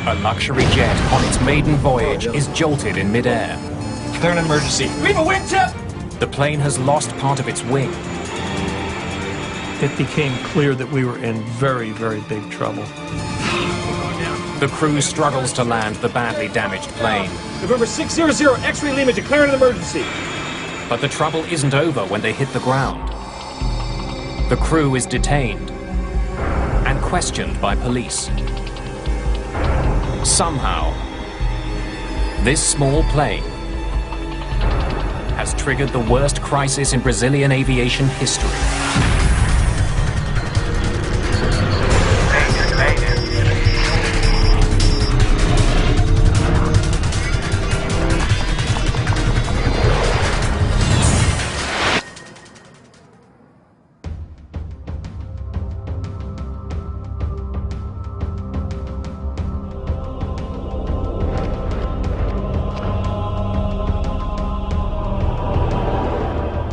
A luxury jet on its maiden voyage is jolted in midair. Declare an emergency. We have a wingtip! The plane has lost part of its wing. It became clear that we were in very, very big trouble. The crew struggles to land the badly damaged plane. November 600, X-ray Lima, declare an emergency. But the trouble isn't over when they hit the ground. The crew is detained and questioned by police. Somehow, this small plane has triggered the worst crisis in Brazilian aviation history.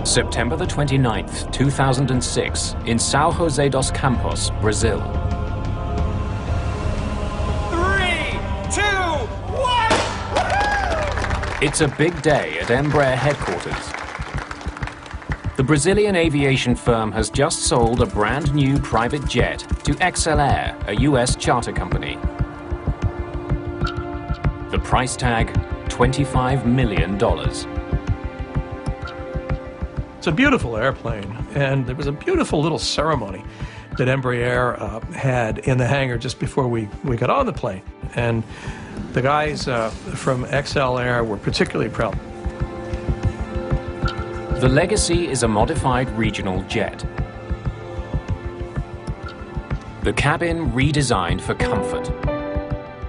September the 29th, 2006, in São José dos Campos, Brazil. 3, 2, 1! It's a big day at Embraer headquarters. The Brazilian aviation firm has just sold a brand new private jet to XLR, a US charter company. The price tag, $25 million. It's a beautiful airplane, and there was a beautiful little ceremony that Embraer had in the hangar just before we got on the plane. And the guys from XLR were particularly proud. The Legacy is a modified regional jet. The cabin redesigned for comfort.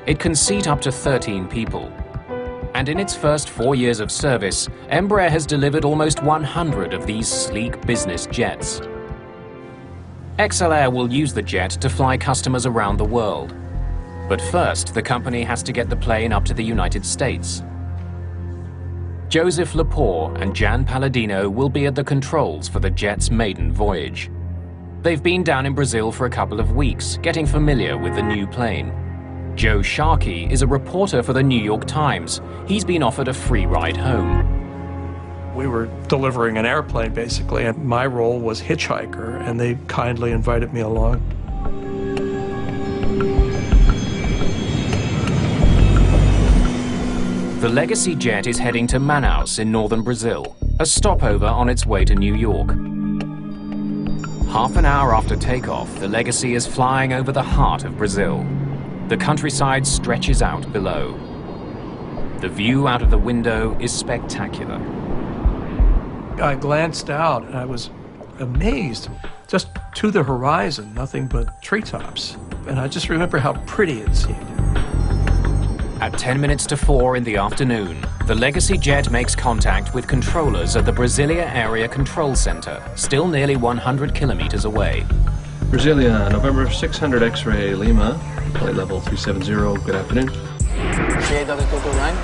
It can seat up to 13 people. And in its first 4 years of service, Embraer has delivered almost 100 of these sleek business jets. XLR will use the jet to fly customers around the world. But first, the company has to get the plane up to the United States. Joseph Lepore and Jan Palladino will be at the controls for the jet's maiden voyage. They've been down in Brazil for a couple of weeks, getting familiar with the new plane. Joe Sharkey is a reporter for the New York Times. He's been offered a free ride home. We were delivering an airplane, basically, and my role was hitchhiker, and they kindly invited me along. The Legacy jet is heading to Manaus in northern Brazil, a stopover on its way to New York. Half an hour after takeoff, the Legacy is flying over the heart of Brazil. The countryside stretches out below. The view out of the window is spectacular. I glanced out and I was amazed. Just to the horizon, nothing but treetops. And I just remember how pretty it seemed. At 10 minutes to 4 in the afternoon, the Legacy jet makes contact with controllers at the Brasilia Area Control Center, still nearly 100 kilometers away. Brasilia, November 600 X-ray Lima, flight level 370, good afternoon. CA Delta 229,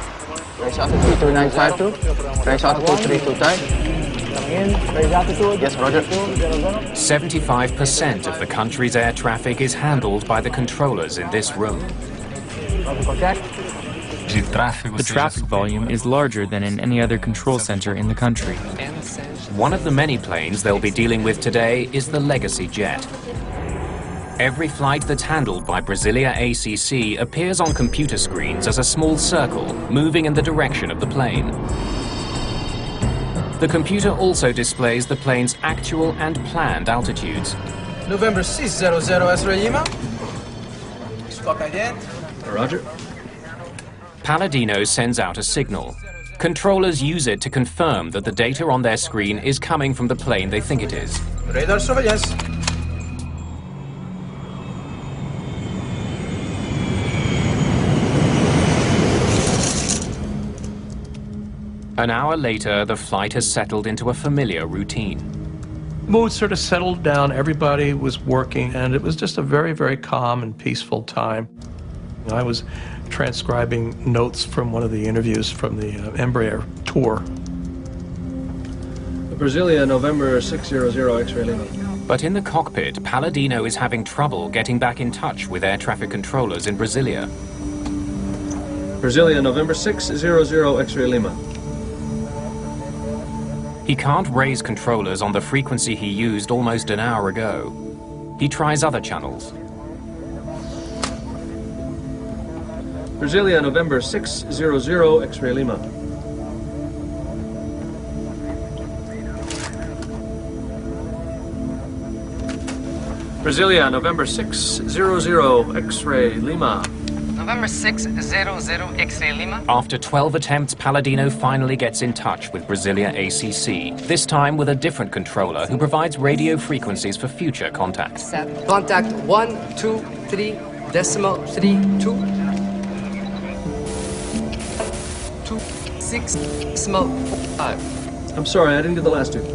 raise altitude 3952, raise altitude 329. Coming in, raise altitude. Yes, roger. 75% of the country's air traffic is handled by the controllers in this room. The traffic volume is larger than in any other control center in the country. One of the many planes they'll be dealing with today is the Legacy jet. Every flight that's handled by Brasilia ACC appears on computer screens as a small circle moving in the direction of the plane. The computer also displays the plane's actual and planned altitudes. November 600 X-ray Lima. Stock ident. Roger. Palladino sends out a signal. Controllers use it to confirm that the data on their screen is coming from the plane they think it is. Radar surveillance. An hour later, the flight has settled into a familiar routine. Mood sort of settled down, everybody was working, and it was just a very, very calm and peaceful time. I was transcribing notes from one of the interviews from the Embraer tour. Brasilia, November 600 X-ray Lima. But in the cockpit, Palladino is having trouble getting back in touch with air traffic controllers in Brasilia. Brasilia, November 600 X-ray Lima. He can't raise controllers on the frequency he used almost an hour ago. He tries other channels. Brasilia, November 600 X-ray Lima. Brasilia, November 600 X-ray Lima. November 600 X-ray Lima. After 12 attempts, Palladino finally gets in touch with Brasilia ACC, this time with a different controller who provides radio frequencies for future contact. Contact 123.32. 26.5. I'm sorry, I didn't get the last two.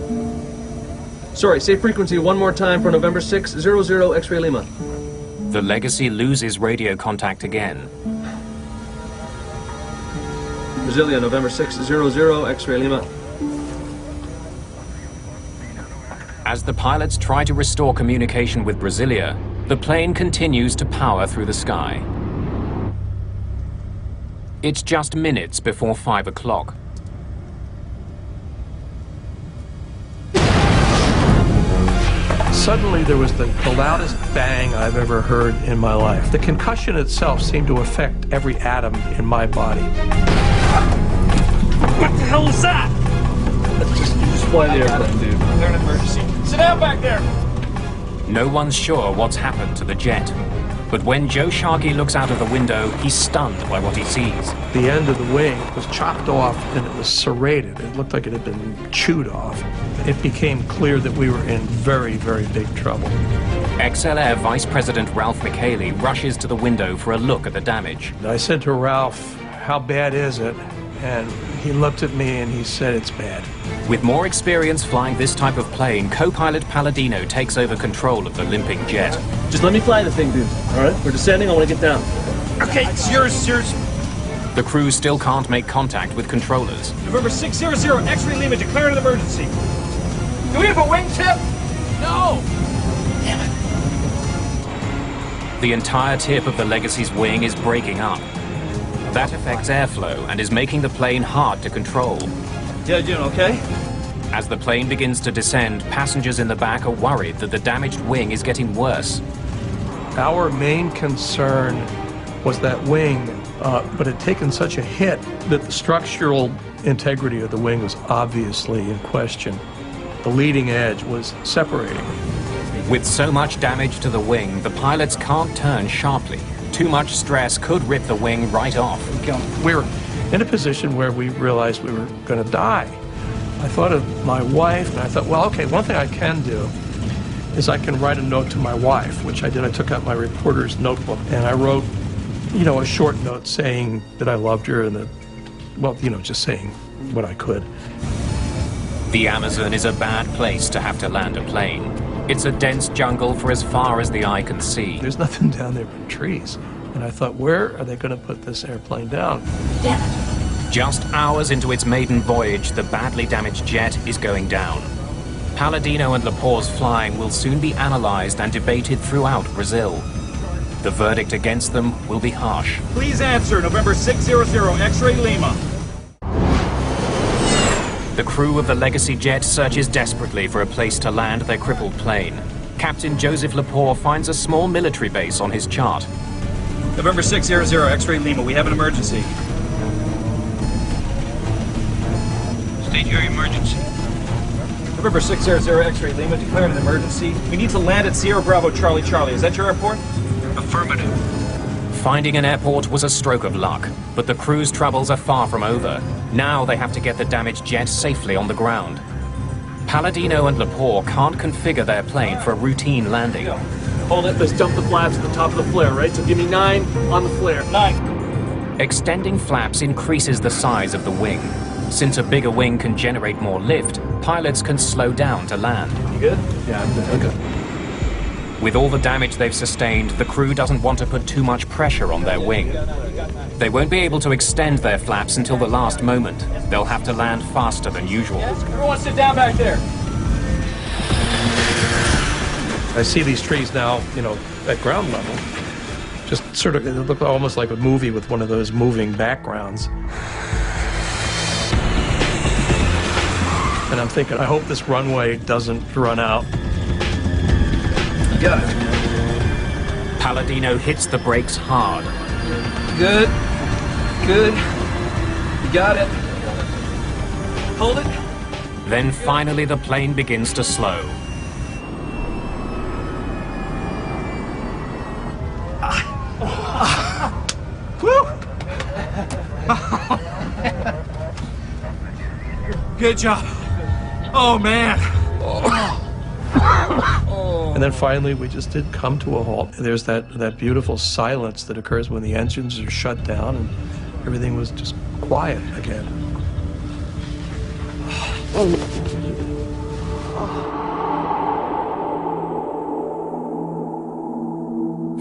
Sorry, say frequency one more time for November 600 X-ray Lima. The Legacy loses radio contact again. Brasilia, November 600 X-ray Lima. As the pilots try to restore communication with Brasilia, the plane continues to power through the sky. It's just minutes before 5 o'clock. Suddenly there was the loudest bang I've ever heard in my life. The concussion itself seemed to affect every atom in my body. What the hell is that? Just fly the airplane, dude. Declare an emergency. Sit down back there. No one's sure what's happened to the jet. But when Joe Sharkey looks out of the window, he's stunned by what he sees. The end of the wing was chopped off and it was serrated. It looked like it had been chewed off. It became clear that we were in very, very big trouble. XLR Vice President Ralph McKaylee rushes to the window for a look at the damage. I said to Ralph, "How bad is it?" And he looked at me and he said, "It's bad." With more experience flying this type of plane, co-pilot Palladino takes over control of the limping jet. Just let me fly the thing, dude. All right? We're descending. I want to get down. Okay, it's yours. The crew still can't make contact with controllers. November 600 X-ray Lima, declare an emergency. Do we have a wingtip? No. The entire tip of the Legacy's wing is breaking up. That affects airflow and is making the plane hard to control. Yeah, doing okay? As the plane begins to descend, passengers in the back are worried that the damaged wing is getting worse. Our main concern was that wing, but it had taken such a hit that the structural integrity of the wing was obviously in question. The leading edge was separating. With so much damage to the wing, the pilots can't turn sharply. Too much stress could rip the wing right off. We were in a position where we realized we were going to die. I thought of my wife, and I thought, well, okay, one thing I can do is I can write a note to my wife, which I did. I took out my reporter's notebook, and I wrote, a short note saying that I loved her and that, just saying what I could. The Amazon is a bad place to have to land a plane. It's a dense jungle for as far as the eye can see. There's nothing down there but trees. And I thought, where are they going to put this airplane down? Just hours into its maiden voyage, the badly damaged jet is going down. Palladino and Lepore's flying will soon be analyzed and debated throughout Brazil. The verdict against them will be harsh. Please answer, November 600 X-ray Lima. The crew of the Legacy jet searches desperately for a place to land their crippled plane. Captain Joseph Lepore finds a small military base on his chart. November 600 X-ray Lima, we have an emergency. State your emergency. November 600 X-ray Lima, declare an emergency. We need to land at Sierra Bravo Charlie Charlie. Is that your airport? Affirmative. Finding an airport was a stroke of luck, but the crew's troubles are far from over. Now they have to get the damaged jet safely on the ground. Palladino and Lepore can't configure their plane for a routine landing. Hold it. Let's dump the flaps at the top of the flare, right? So give me 9 on the flare. 9. Extending flaps increases the size of the wing. Since a bigger wing can generate more lift, pilots can slow down to land. You good? Yeah, I'm good. Okay. With all the damage they've sustained, the crew doesn't want to put too much pressure on their wing. They won't be able to extend their flaps until the last moment. They'll have to land faster than usual. Everyone sit down back there. I see these trees now, at ground level, just sort of, it looked almost like a movie with one of those moving backgrounds. And I'm thinking, I hope this runway doesn't run out. Got it. Palladino hits the brakes hard. Good. Good. You got it. Hold it. Then finally the plane begins to slow. Good job. Oh, man. And then finally, we just did come to a halt. There's that beautiful silence that occurs when the engines are shut down and everything was just quiet again.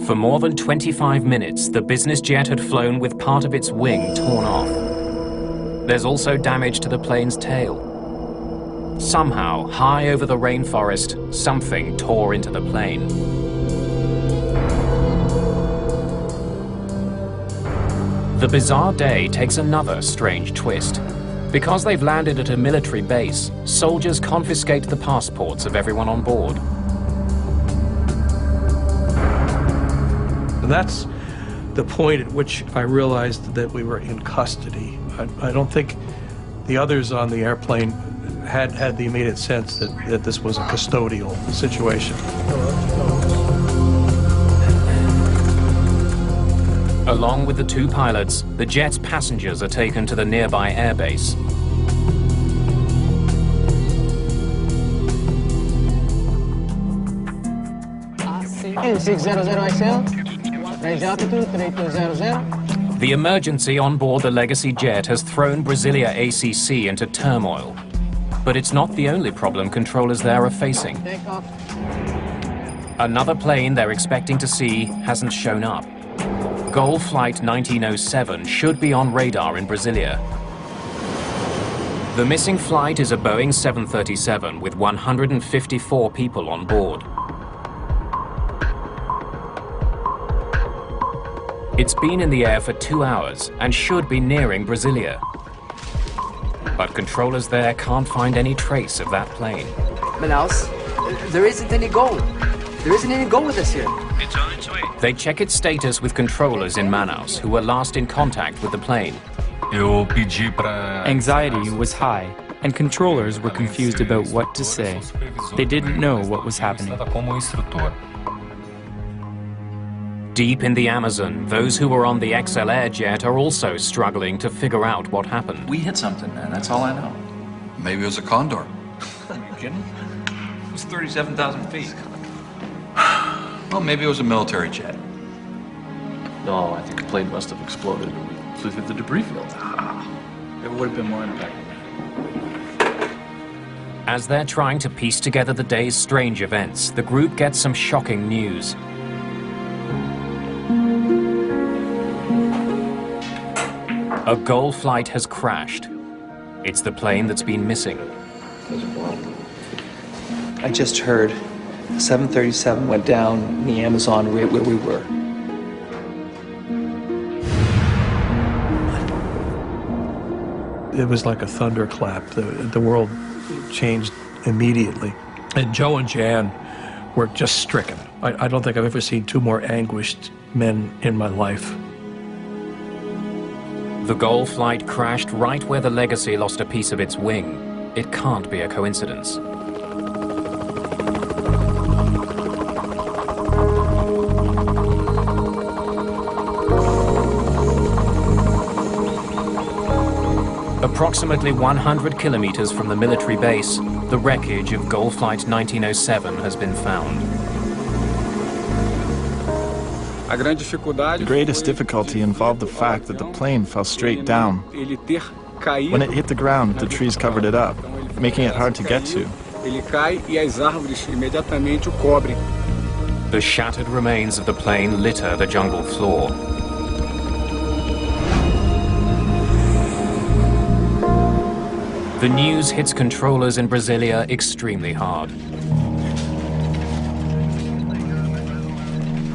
For more than 25 minutes, the business jet had flown with part of its wing torn off. There's also damage to the plane's tail. Somehow, high over the rainforest, something tore into the plane. The bizarre day takes another strange twist. Because they've landed at a military base, soldiers confiscate the passports of everyone on board. And that's the point at which I realized that we were in custody. I don't think the others on the airplane had the immediate sense that this was a custodial situation. Along with the two pilots, the jet's passengers are taken to the nearby airbase. N600XL, range altitude 3200. The emergency on board the Legacy jet has thrown Brasilia ACC into turmoil. But it's not the only problem controllers there are facing. Takeoff. Another plane they're expecting to see hasn't shown up. Goal Flight 1907 should be on radar in Brasilia. The missing flight is a Boeing 737 with 154 people on board. It's been in the air for 2 hours and should be nearing Brasilia. But controllers there can't find any trace of that plane. Manaus, there isn't any gold. There isn't any gold with us here. It's on its way. They check its status with controllers in Manaus, who were last in contact with the plane. Anxiety was high, and controllers were confused about what to say. They didn't know what was happening. Deep in the Amazon, those who were on the XL Air jet are also struggling to figure out what happened. We hit something, man. That's all I know. Maybe it was a condor. Are you kidding? It was 37,000 feet. Well, maybe it was a military jet. No, I think the plane must have exploded when we flew through the debris field. It would have been more impact. As they're trying to piece together the day's strange events, the group gets some shocking news. A Goal flight has crashed. It's the plane that's been missing. I just heard 737 went down in the Amazon right where we were. It was like a thunderclap. The world changed immediately. And Joe and Jan were just stricken. I don't think I've ever seen two more anguished men in my life. The Goal flight crashed right where the Legacy lost a piece of its wing. It can't be a coincidence. Approximately 100 kilometers from the military base, the wreckage of Goal Flight 1907 has been found. The greatest difficulty involved the fact that the plane fell straight down. When it hit the ground, the trees covered it up, making it hard to get to. The shattered remains of the plane litter the jungle floor. The news hits controllers in Brasilia extremely hard.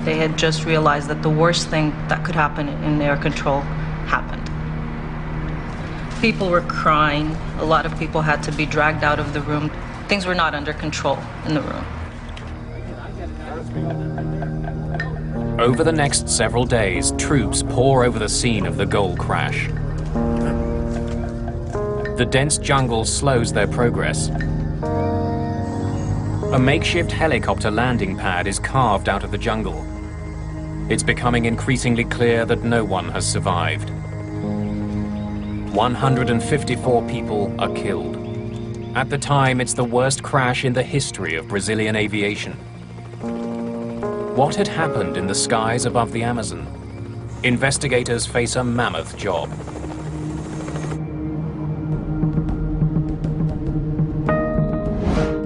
They had just realized that the worst thing that could happen in air control happened. People were crying. A lot of people had to be dragged out of the room. Things were not under control in the room. Over the next several days, troops pour over the scene of the Gol crash. The dense jungle slows their progress. A makeshift helicopter landing pad is carved out of the jungle. It's becoming increasingly clear that no one has survived. 154 people are killed. At the time, it's the worst crash in the history of Brazilian aviation. What had happened in the skies above the Amazon? Investigators face a mammoth job.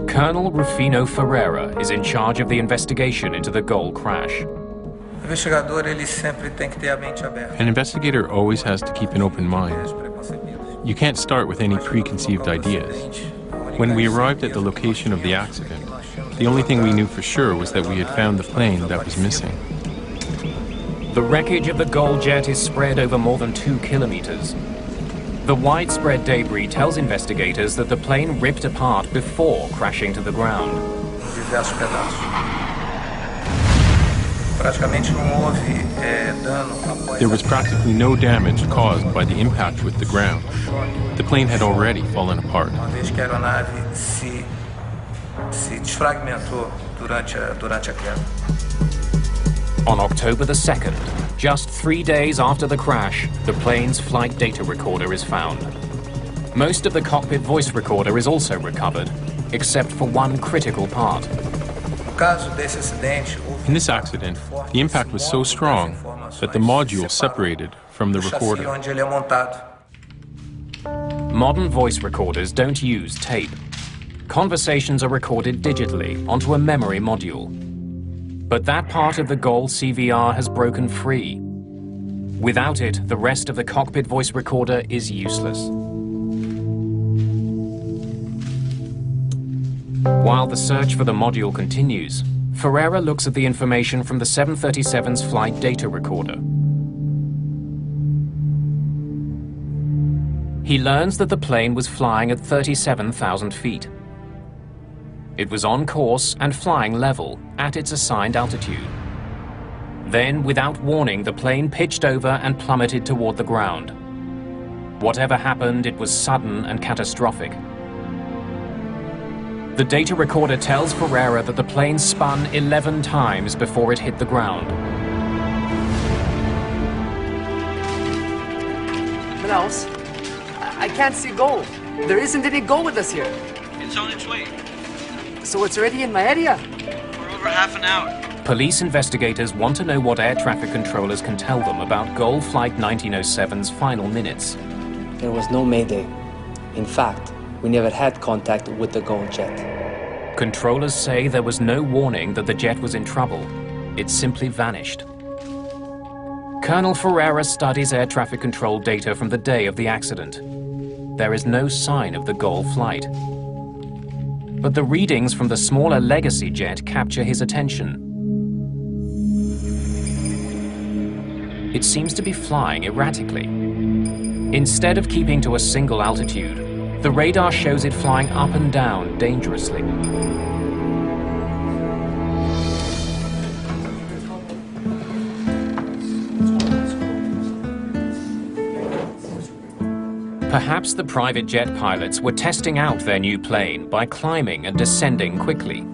Colonel Rufino Ferreira is in charge of the investigation into the Gol crash. An investigator always has to keep an open mind. You can't start with any preconceived ideas. When we arrived at the location of the accident, the only thing we knew for sure was that we had found the plane that was missing. The wreckage of the Gol jet is spread over more than 2 kilometers. The widespread debris tells investigators that the plane ripped apart before crashing to the ground. There was practically no damage caused by the impact with the ground. The plane had already fallen apart. On October the 2nd, just 3 days after the crash, the plane's flight data recorder is found. Most of the cockpit voice recorder is also recovered, except for one critical part. In this accident, the impact was so strong that the module separated from the recorder. Modern voice recorders don't use tape. Conversations are recorded digitally onto a memory module. But that part of the Gol CVR has broken free. Without it, the rest of the cockpit voice recorder is useless. While the search for the module continues, Ferreira looks at the information from the 737's flight data recorder. He learns that the plane was flying at 37,000 feet. It was on course and flying level at its assigned altitude. Then, without warning, the plane pitched over and plummeted toward the ground. Whatever happened, it was sudden and catastrophic. The data recorder tells Ferreira that the plane spun 11 times before it hit the ground. Manaus, I can't see Gol. There isn't any Gol with us here. It's on its way. So it's already in my area? For over half an hour. Police investigators want to know what air traffic controllers can tell them about Gol Flight 1907's final minutes. There was no mayday. In fact, we never had contact with the Gol jet. Controllers say there was no warning that the jet was in trouble. It simply vanished. Colonel Ferreira studies air traffic control data from the day of the accident. There is no sign of the Gol flight. But the readings from the smaller Legacy jet capture his attention. It seems to be flying erratically. Instead of keeping to a single altitude, the radar shows it flying up and down dangerously. Perhaps the private jet pilots were testing out their new plane by climbing and descending quickly.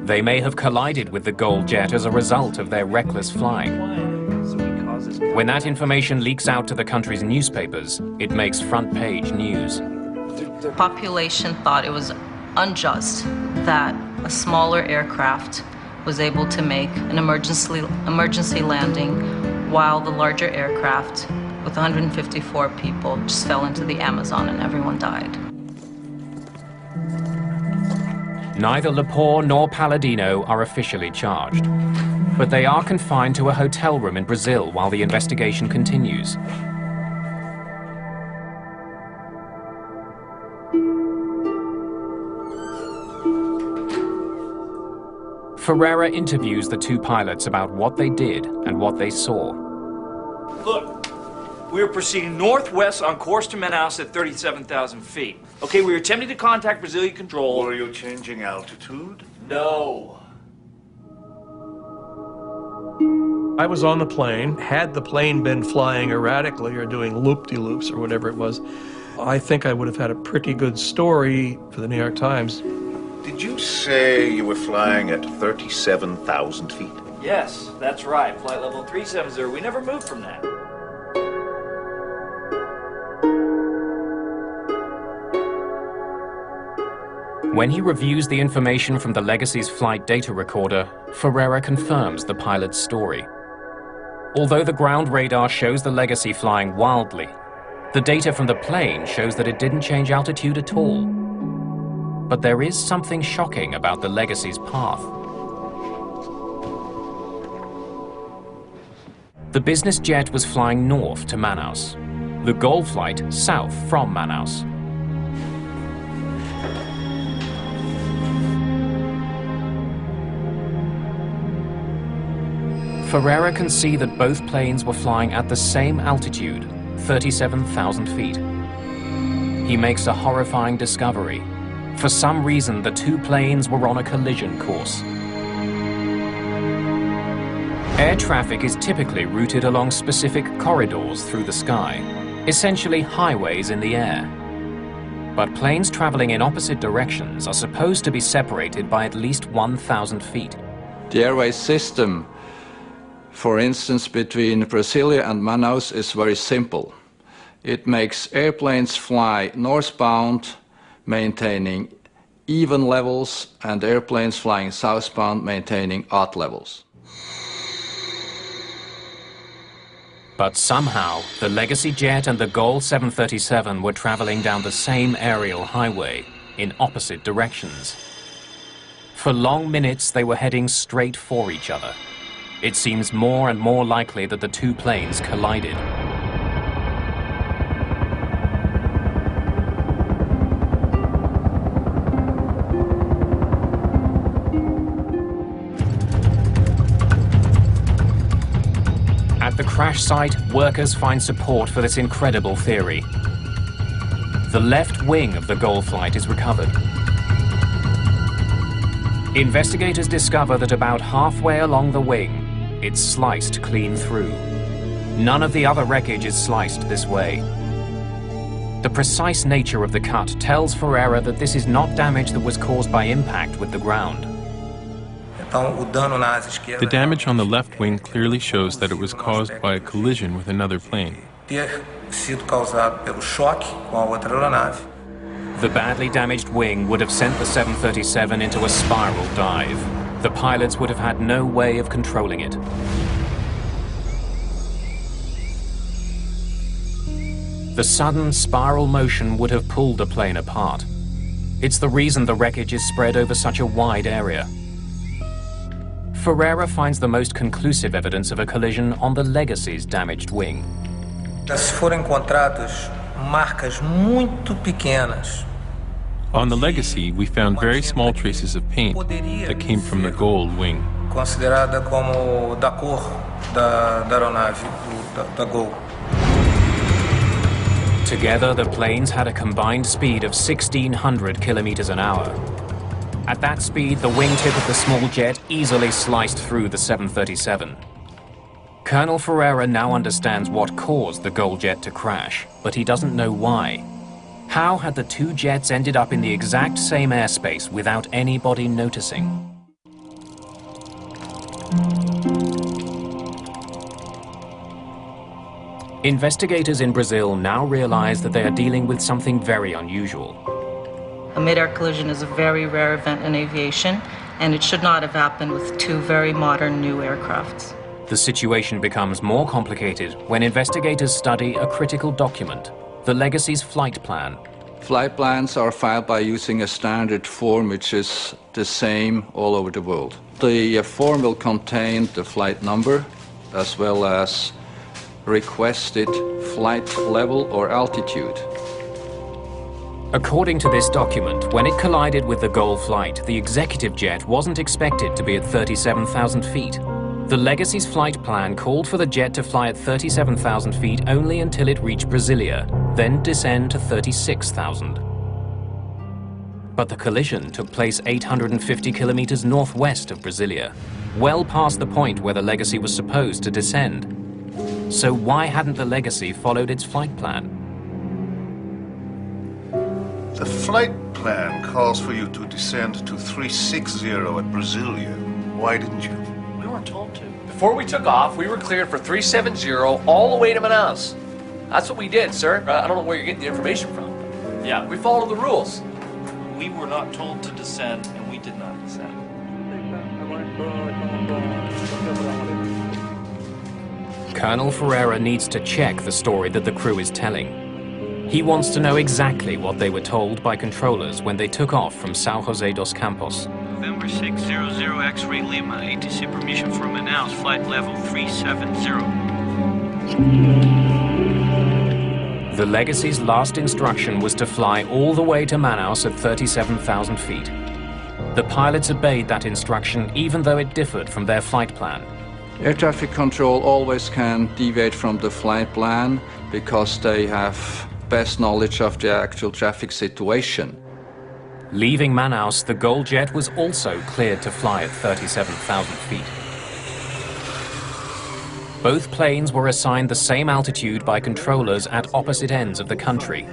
They may have collided with the Gol jet as a result of their reckless flying. When that information leaks out to the country's newspapers, it makes front-page news. The population thought it was unjust that a smaller aircraft was able to make an emergency landing while the larger aircraft with 154 people just fell into the Amazon and everyone died. Neither Lepore nor Palladino are officially charged, but they are confined to a hotel room in Brazil while the investigation continues. Ferreira interviews the two pilots about what they did and what they saw. Look, we were proceeding northwest on course to Manaus at 37,000 feet. Okay, we were attempting to contact Brazilian control. Were you changing altitude? No. I was on the plane. Had the plane been flying erratically or doing loop-de-loops or whatever it was, I think I would have had a pretty good story for the New York Times. Did you say you were flying at 37,000 feet? Yes, that's right. Flight level 370. We never moved from that. When he reviews the information from the Legacy's flight data recorder, Ferreira confirms the pilot's story. Although the ground radar shows the Legacy flying wildly, the data from the plane shows that it didn't change altitude at all. But there is something shocking about the Legacy's path. The business jet was flying north to Manaus, the GOL flight south from Manaus. Ferreira can see that both planes were flying at the same altitude, 37,000 feet. He makes a horrifying discovery. For some reason, the two planes were on a collision course. Air traffic is typically routed along specific corridors through the sky, essentially highways in the air. But planes traveling in opposite directions are supposed to be separated by at least 1,000 feet. The airway system, for instance, between Brasilia and Manaus is very simple. It makes airplanes fly northbound, maintaining even levels, and airplanes flying southbound, maintaining odd levels. But somehow, the Legacy jet and the GOL 737 were traveling down the same aerial highway in opposite directions. For long minutes, they were heading straight for each other. It seems more and more likely that the two planes collided. At the crash site, workers find support for this incredible theory. The left wing of the GOL flight is recovered. Investigators discover that about halfway along the wing, it's sliced clean through. None of the other wreckage is sliced this way. The precise nature of the cut tells Ferreira that this is not damage that was caused by impact with the ground. The damage on the left wing clearly shows that it was caused by a collision with another plane. The badly damaged wing would have sent the 737 into a spiral dive. The pilots would have had no way of controlling it. The sudden spiral motion would have pulled the plane apart. It's the reason the wreckage is spread over such a wide area. Ferreira finds the most conclusive evidence of a collision on the Legacy's damaged wing. On the Legacy, we found very small traces of paint that came from the GOL wing. Considerada como da cor da aeronave, da GOL. Together, the planes had a combined speed of 1,600 kilometers an hour. At that speed, the wingtip of the small jet easily sliced through the 737. Colonel Ferreira now understands what caused the GOL jet to crash, but he doesn't know why. How had the two jets ended up in the exact same airspace without anybody noticing? Investigators in Brazil now realize that they are dealing with something very unusual. A mid-air collision is a very rare event in aviation, and it should not have happened with two very modern new aircrafts. The situation becomes more complicated when investigators study a critical document, the Legacy's flight plan. Flight plans are filed by using a standard form which is the same all over the world. The form will contain the flight number as well as requested flight level or altitude. According to this document, when it collided with the GOL flight, the executive jet wasn't expected to be at 37,000 feet. The Legacy's flight plan called for the jet to fly at 37,000 feet only until it reached Brasilia, then descend to 36,000. But the collision took place 850 kilometers northwest of Brasilia, well past the point where the Legacy was supposed to descend. So why hadn't the Legacy followed its flight plan? The flight plan calls for you to descend to 360 at Brasilia. Why didn't you? We weren't told to. Before we took off, we were cleared for 370 all the way to Manaus. That's what we did, sir. I don't know where you're getting the information from. Yeah, we followed the rules. We were not told to descend, and we did not descend. Colonel Ferreira needs to check the story that the crew is telling. He wants to know exactly what they were told by controllers when they took off from São José dos Campos. November 600 X-ray Lima, ATC permission for Manaus, flight level 370. The Legacy's last instruction was to fly all the way to Manaus at 37,000 feet. The pilots obeyed that instruction even though it differed from their flight plan. Air traffic control always can deviate from the flight plan because they have best knowledge of the actual traffic situation. Leaving Manaus, the GOL jet was also cleared to fly at 37,000 feet. Both planes were assigned the same altitude by controllers at opposite ends of the country.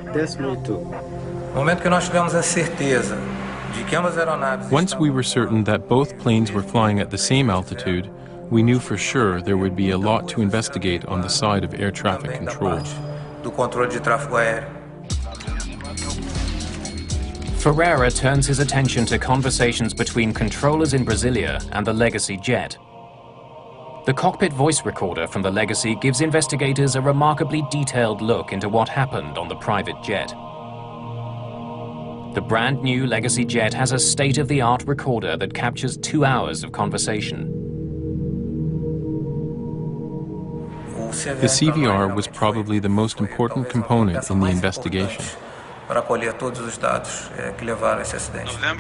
Once we were certain that both planes were flying at the same altitude, we knew for sure there would be a lot to investigate on the side of air traffic control. Ferreira turns his attention to conversations between controllers in Brasilia and the Legacy jet. The cockpit voice recorder from the Legacy gives investigators a remarkably detailed look into what happened on the private jet. The brand new Legacy jet has a state-of-the-art recorder that captures 2 hours of conversation. The CVR was probably the most important component in the investigation. November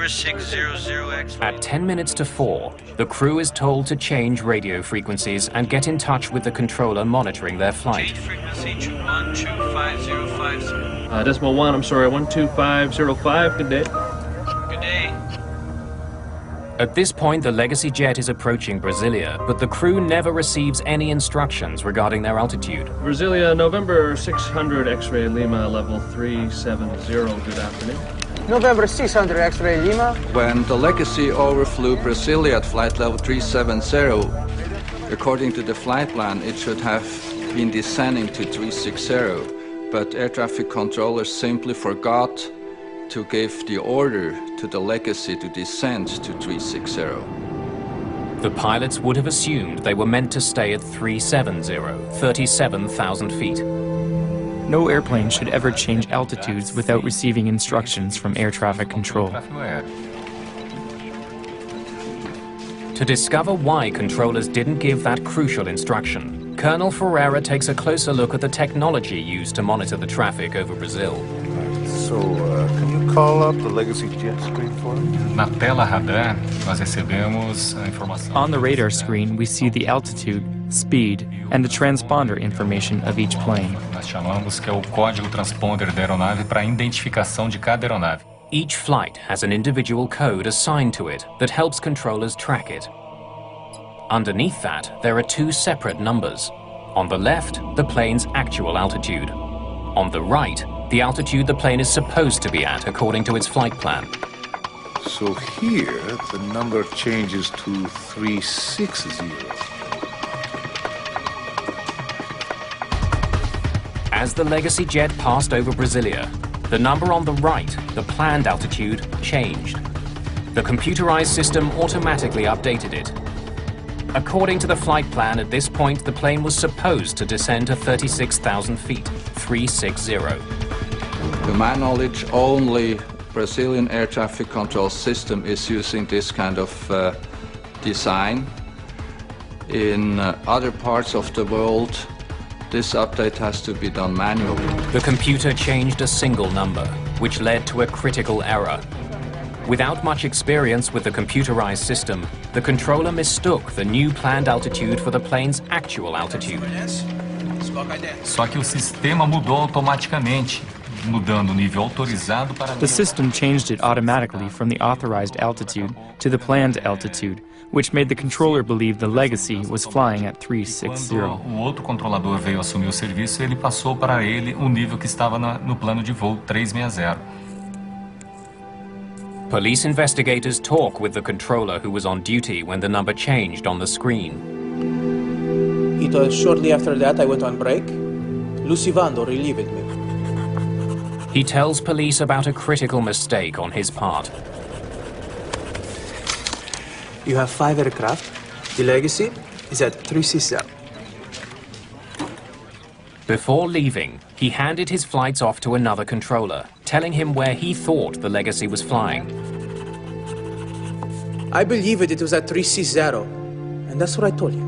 600 X-ray. At 10 minutes to 4, the crew is told to change radio frequencies and get in touch with the controller monitoring their flight. Change frequency to 125050. Decimal 1, I'm sorry, 12505, good day. Good day. At this point, the Legacy jet is approaching Brasilia, but the crew never receives any instructions regarding their altitude. Brasilia, November 600 X-ray Lima, level 370, good afternoon. November 600 X-ray Lima. When the Legacy overflew Brasilia at flight level 370, according to the flight plan, it should have been descending to 360, but air traffic controllers simply forgot to give the order to the Legacy to descend to 360. The pilots would have assumed they were meant to stay at 370, 37,000 feet. No airplane should ever change altitudes without receiving instructions from air traffic control. To discover why controllers didn't give that crucial instruction, Colonel Ferreira takes a closer look at the technology used to monitor the traffic over Brazil. So, can you call up the Legacy jet screen for me? Na tela radar, nós recebemos a informação. On the radar screen, we see the altitude, speed, and the transponder information of each plane. Nós chamamos que é o código transponder da aeronave para a identificação de cada aeronave. Each flight has an individual code assigned to it that helps controllers track it. Underneath that, there are 2 separate numbers. On the left, the plane's actual altitude. On the right, the altitude the plane is supposed to be at according to its flight plan. So here, the number changes to 360. As the Legacy jet passed over Brasilia, the number on the right, the planned altitude, changed. The computerized system automatically updated it. According to the flight plan, at this point, the plane was supposed to descend to 36,000 feet, 360. To my knowledge, only Brazilian air traffic control system is using this kind of design. In other parts of the world, this update has to be done manually. The computer changed a single number. which led to a critical error. Without much experience with the computerized system, the controller mistook the new planned altitude for the plane's actual altitude. Só que o sistema mudou automaticamente, mudando o nível autorizado para... The system changed it automatically from the authorized altitude to the planned altitude, which made the controller believe the Legacy was flying at 360. Quando o outro controlador veio assumir o serviço, ele passou para ele o nível que estava no plano de voo 360. Police investigators talk with the controller who was on duty when the number changed on the screen. It was shortly after that I went on break. Lucivando relieved me. He tells police about a critical mistake on his part. You have 5 aircraft. The Legacy is at 360. Before leaving, he handed his flights off to another controller, telling him where he thought the Legacy was flying. I believe it was at 360, and that's what I told you.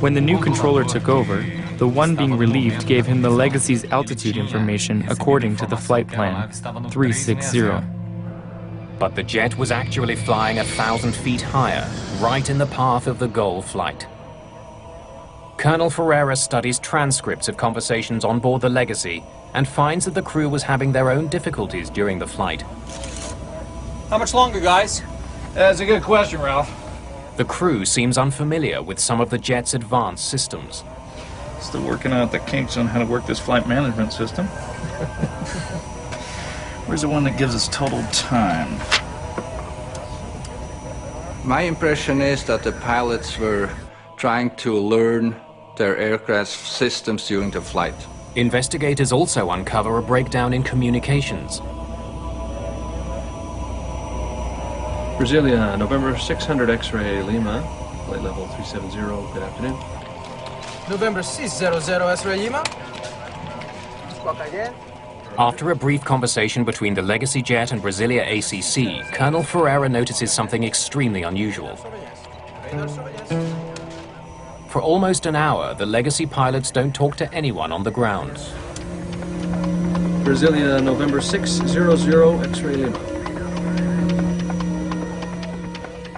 When the new controller took over, the one being relieved gave him the Legacy's altitude information according to the flight plan, 360. But the jet was actually flying 1,000 feet higher, right in the path of the goal flight. Colonel Ferreira studies transcripts of conversations on board the Legacy and finds that the crew was having their own difficulties during the flight. How much longer, guys? That's a good question, Ralph. The crew seems unfamiliar with some of the jet's advanced systems. Still working out the kinks on how to work this flight management system. Where's the one that gives us total time? My impression is that the pilots were trying to learn their aircraft systems during the flight. Investigators also uncover a breakdown in communications. Brasilia, November 600 X-ray Lima, flight level 370, good afternoon. November 600 X-ray Lima. After a brief conversation between the Legacy jet and Brasilia ACC, Colonel Ferreira notices something extremely unusual. For almost an hour, the Legacy pilots don't talk to anyone on the ground. Brasilia, November 600 X-ray Lima.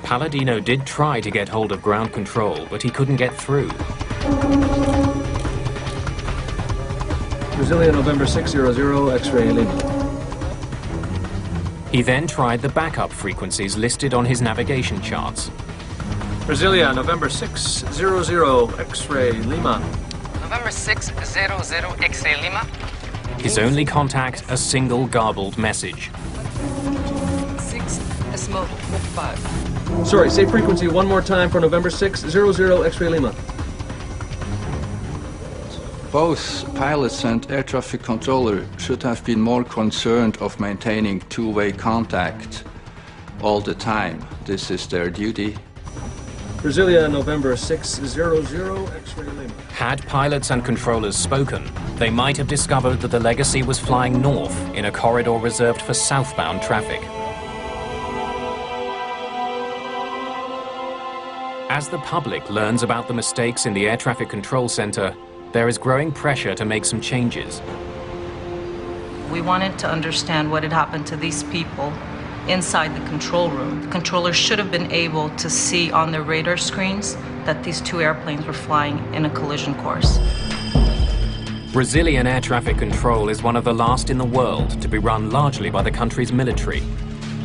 Palladino did try to get hold of ground control, but he couldn't get through. Brasilia, November 600 X-ray Lima. He then tried the backup frequencies listed on his navigation charts. Brasilia, November 600 X-ray Lima. November 600 X-ray Lima. His only contact, a single garbled message. 6 Smoke 5. Sorry, say frequency one more time for November 600 X-ray Lima. Both pilots and air traffic controller should have been more concerned of maintaining two-way contact all the time. This is their duty. Brasilia, November 600 X-ray Lima. Had pilots and controllers spoken, they might have discovered that the Legacy was flying north in a corridor reserved for southbound traffic. As the public learns about the mistakes in the Air Traffic Control Center, there is growing pressure to make some changes. We wanted to understand what had happened to these people inside the control room. The controllers should have been able to see on their radar screens that these two airplanes were flying in a collision course. Brazilian air traffic control is one of the last in the world to be run largely by the country's military.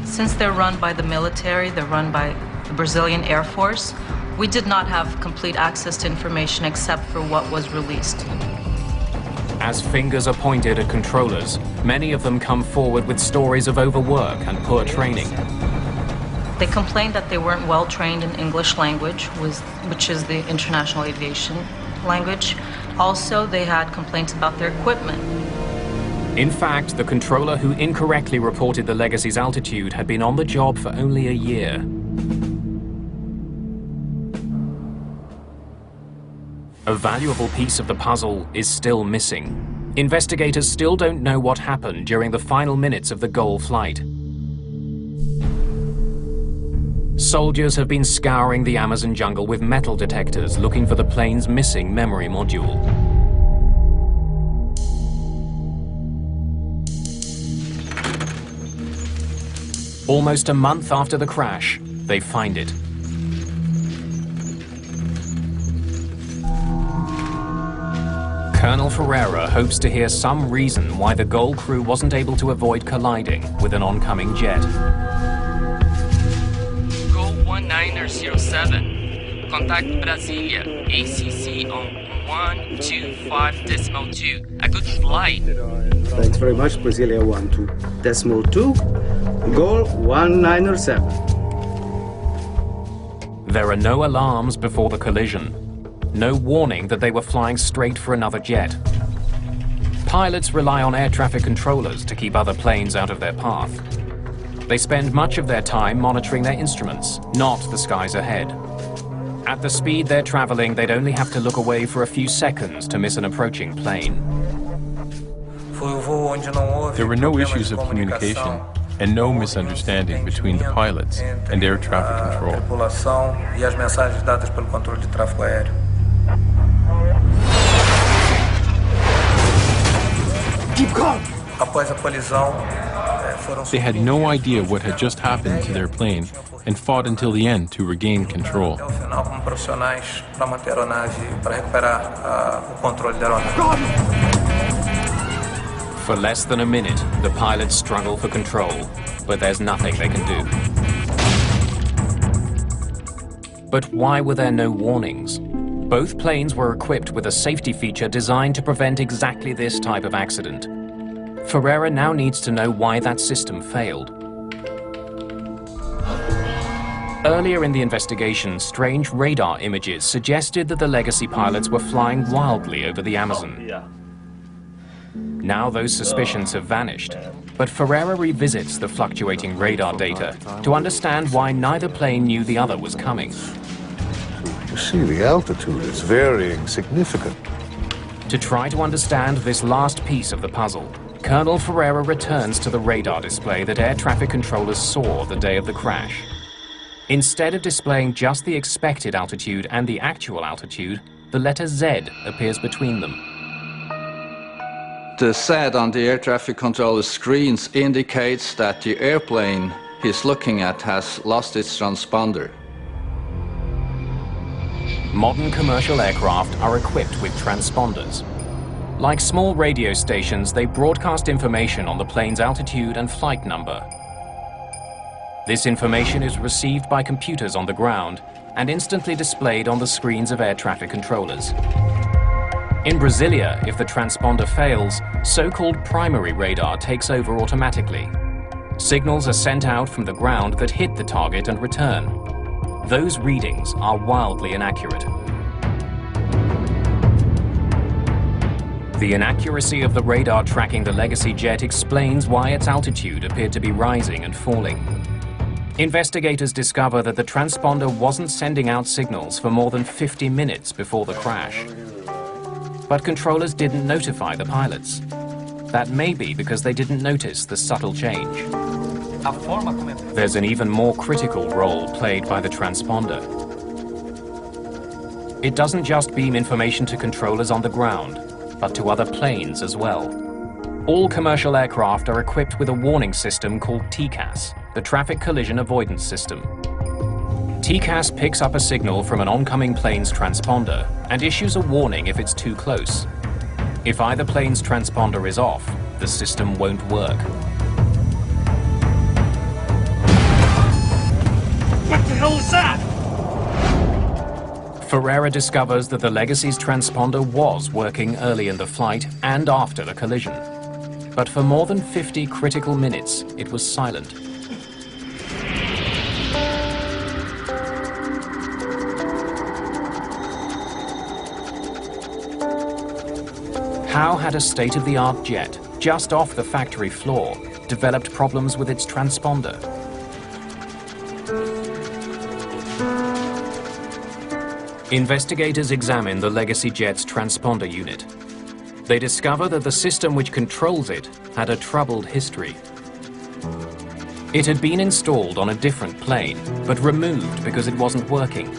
Since they're run by the military, they're run by the Brazilian Air Force, we did not have complete access to information except for what was released. As fingers are pointed at controllers, many of them come forward with stories of overwork and poor training. They complained that they weren't well trained in English language, which is the international aviation language. Also, they had complaints about their equipment. In fact, the controller who incorrectly reported the Legacy's altitude had been on the job for only a year. A valuable piece of the puzzle is still missing. Investigators still don't know what happened during the final minutes of the goal flight. Soldiers have been scouring the Amazon jungle with metal detectors looking for the plane's missing memory module. Almost a month after the crash, they find it. Colonel Ferreira hopes to hear some reason why the Gol crew wasn't able to avoid colliding with an oncoming jet. Gol 1907. Contact Brasilia. ACC on 125.2. A good flight. Thanks very much, Brasilia 12.2. Gol 1907. There are no alarms before the collision. No warning that they were flying straight for another jet. Pilots rely on air traffic controllers to keep other planes out of their path. They spend much of their time monitoring their instruments, not the skies ahead. At the speed they're traveling, they'd only have to look away for a few seconds to miss an approaching plane. There were no issues of communication and no misunderstanding between the pilots and air traffic control. Keep calm! They had no idea what had just happened to their plane and fought until the end to regain control. For less than a minute, the pilots struggle for control, but there's nothing they can do. But why were there no warnings? Both planes were equipped with a safety feature designed to prevent exactly this type of accident. Ferreira now needs to know why that system failed. Earlier in the investigation, strange radar images suggested that the Legacy pilots were flying wildly over the Amazon. Now those suspicions have vanished, but Ferreira revisits the fluctuating radar data to understand why neither plane knew the other was coming. You see, the altitude is varying significantly. To try to understand this last piece of the puzzle, Colonel Ferreira returns to the radar display that air traffic controllers saw the day of the crash. Instead of displaying just the expected altitude and the actual altitude, the letter Z appears between them. The Z on the air traffic controller screens indicates that the airplane he's looking at has lost its transponder. Modern commercial aircraft are equipped with transponders. Like small radio stations, they broadcast information on the plane's altitude and flight number. This information is received by computers on the ground and instantly displayed on the screens of air traffic controllers. In Brasilia, if the transponder fails, so-called primary radar takes over automatically. Signals are sent out from the ground that hit the target and return. Those readings are wildly inaccurate. The inaccuracy of the radar tracking the Legacy jet explains why its altitude appeared to be rising and falling. Investigators discover that the transponder wasn't sending out signals for more than 50 minutes before the crash. But controllers didn't notify the pilots. That may be because they didn't notice the subtle change. There's an even more critical role played by the transponder. It doesn't just beam information to controllers on the ground, but to other planes as well. All commercial aircraft are equipped with a warning system called TCAS, the Traffic Collision Avoidance System. TCAS picks up a signal from an oncoming plane's transponder and issues a warning if it's too close. If either plane's transponder is off, the system won't work. What the hell is that? Ferreira discovers that the Legacy's transponder was working early in the flight and after the collision. But for more than 50 critical minutes, it was silent. How had a state-of-the-art jet, just off the factory floor, developed problems with its transponder? Investigators examine the Legacy jet's transponder unit. They discover that the system which controls it had a troubled history. It had been installed on a different plane, but removed because it wasn't working.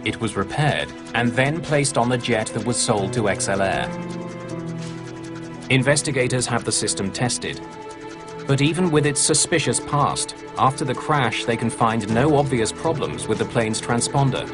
It was repaired and then placed on the jet that was sold to XL Air. Investigators have the system tested. But even with its suspicious past, after the crash they can find no obvious problems with the plane's transponder.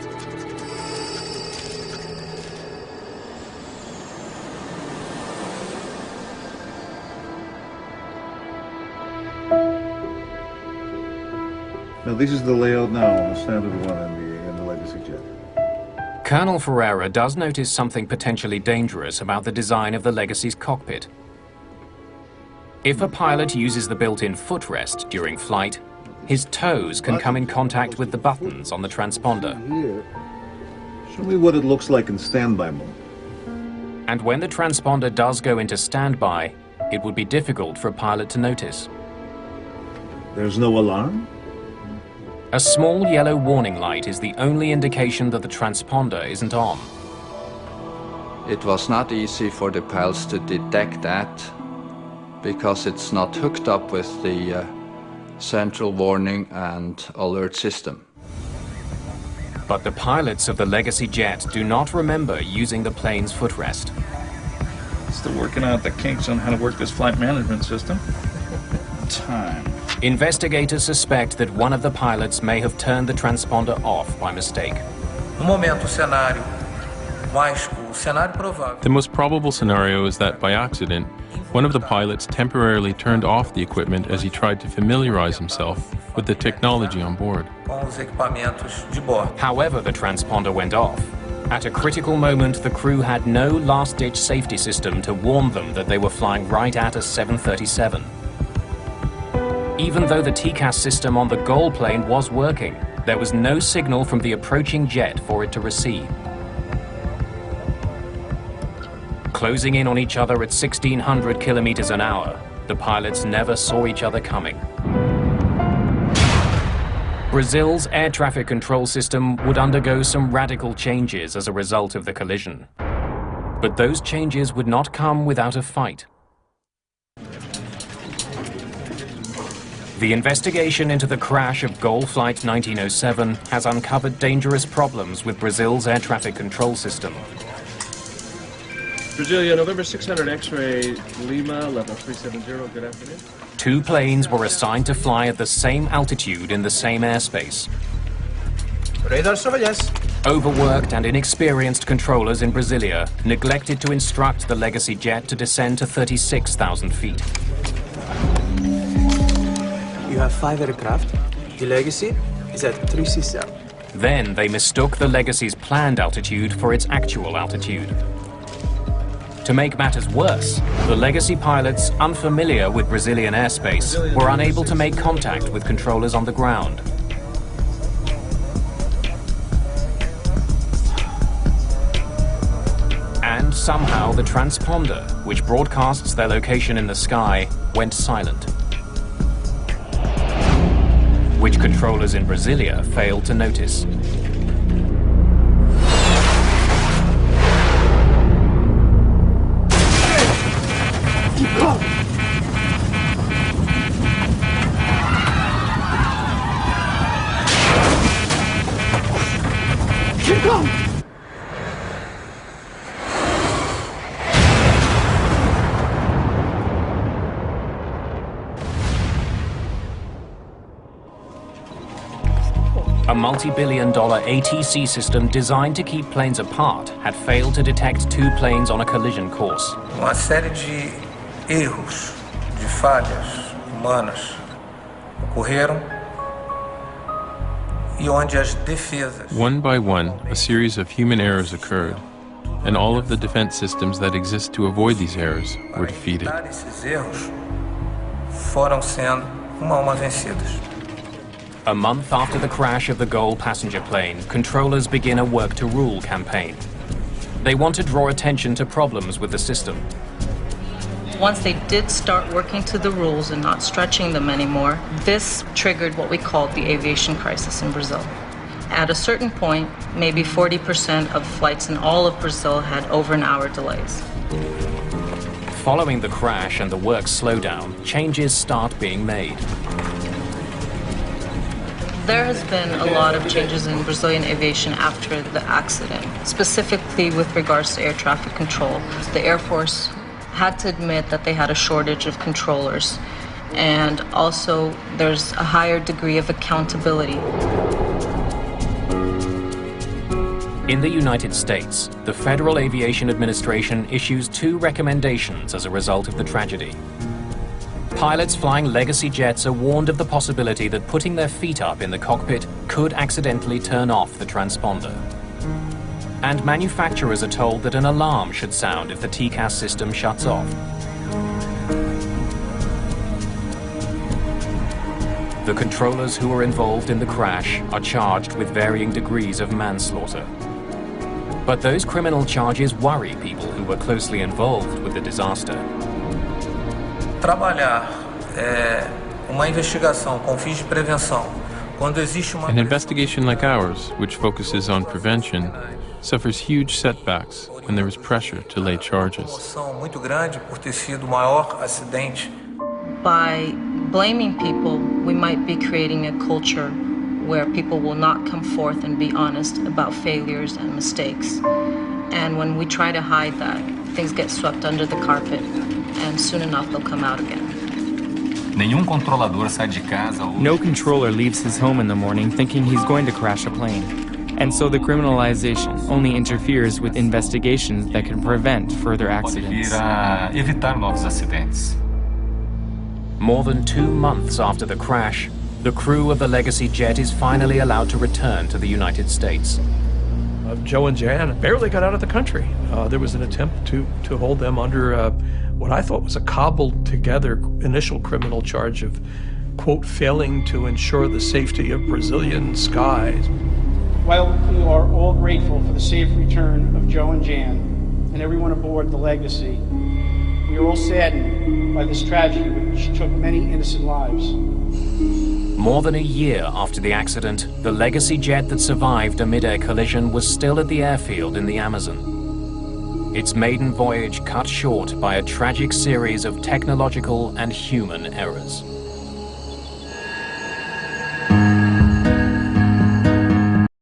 Now this is the layout now on the standard one and the legacy jet. Colonel Ferreira does notice something potentially dangerous about the design of the Legacy's cockpit. If a pilot uses the built-in footrest during flight, his toes can come in contact with the buttons on the transponder. Here, show me what it looks like in standby mode. And when the transponder does go into standby, it would be difficult for a pilot to notice. There's no alarm? A small yellow warning light is the only indication that the transponder isn't on. It was not easy for the pilots to detect that because it's not hooked up with the central warning and alert system. But the pilots of the Legacy jet do not remember using the plane's footrest. Still working out the kinks on how to work this flight management system. Time. Investigators suspect that one of the pilots may have turned the transponder off by mistake. The most probable scenario is that by accident, one of the pilots temporarily turned off the equipment as he tried to familiarize himself with the technology on board. However, the transponder went off. At a critical moment, the crew had no last-ditch safety system to warn them that they were flying right at a 737. Even though the TCAS system on the GOL plane was working, there was no signal from the approaching jet for it to receive. Closing in on each other at 1,600 kilometers an hour, the pilots never saw each other coming. Brazil's air traffic control system would undergo some radical changes as a result of the collision. But those changes would not come without a fight. The investigation into the crash of GOL Flight 1907 has uncovered dangerous problems with Brazil's air traffic control system. Brasilia, November 600 X-ray, Lima, level 370, good afternoon. Two planes were assigned to fly at the same altitude in the same airspace. Radar surveillance. Overworked and inexperienced controllers in Brasilia neglected to instruct the Legacy jet to descend to 36,000 feet. You have 5 aircraft. The Legacy is at 367. Then they mistook the Legacy's planned altitude for its actual altitude. To make matters worse, the Legacy pilots, unfamiliar with Brazilian airspace, were unable to make contact with controllers on the ground. And somehow the transponder, which broadcasts their location in the sky, went silent, which controllers in Brasilia failed to notice. Keep going! Keep going! A multi-billion-dollar ATC system designed to keep planes apart had failed to detect two planes on a collision course. Uma série de erros, de falhas humanas ocorreram e onde as defesas. One by one, a series of human errors occurred, and all of the defense systems that exist to avoid these errors were defeated. Esses erros foram sendo uma a uma vencidas. A month after the crash of the GOL passenger plane, controllers begin a work to rule campaign. They want to draw attention to problems with the system. Once they did start working to the rules and not stretching them anymore, this triggered what we called the aviation crisis in Brazil. At a certain point, maybe 40% of flights in all of Brazil had over an hour delays. Following the crash and the work slowdown, changes start being made. There has been a lot of changes in Brazilian aviation after the accident, specifically with regards to air traffic control. The Air Force had to admit that they had a shortage of controllers. and also there's a higher degree of accountability. In the United States, the Federal Aviation Administration issues 2 recommendations as a result of the tragedy. Pilots flying legacy jets are warned of the possibility that putting their feet up in the cockpit could accidentally turn off the transponder. And manufacturers are told that an alarm should sound if the TCAS system shuts off. The controllers who were involved in the crash are charged with varying degrees of manslaughter. But those criminal charges worry people who were closely involved with the disaster. Trabalhar uma investigação com fins de prevenção, quando existe uma... An investigation like ours, which focuses on prevention, suffers huge setbacks when there is pressure to lay charges. muito grande por ter sido o maior acidente. By blaming people, we might be creating a culture where people will not come forth and be honest about failures and mistakes. And when we try to hide that, things get swept under the carpet, and soon enough they'll come out again. Nenhum controlador sai de casa. No controller leaves his home in the morning thinking he's going to crash a plane. And so the criminalization only interferes with investigations that can prevent further accidents. Evitar novos acidentes. More than 2 months after the crash, the crew of the legacy jet is finally allowed to return to the United States. Joe and Jan barely got out of the country. There was an attempt to hold them under what I thought was a cobbled together initial criminal charge of, quote, failing to ensure the safety of Brazilian skies. While we are all grateful for the safe return of Joe and Jan and everyone aboard the Legacy, we are all saddened by this tragedy which took many innocent lives. More than a year after the accident, the legacy jet that survived a mid-air collision was still at the airfield in the Amazon. Its maiden voyage cut short by a tragic series of technological and human errors.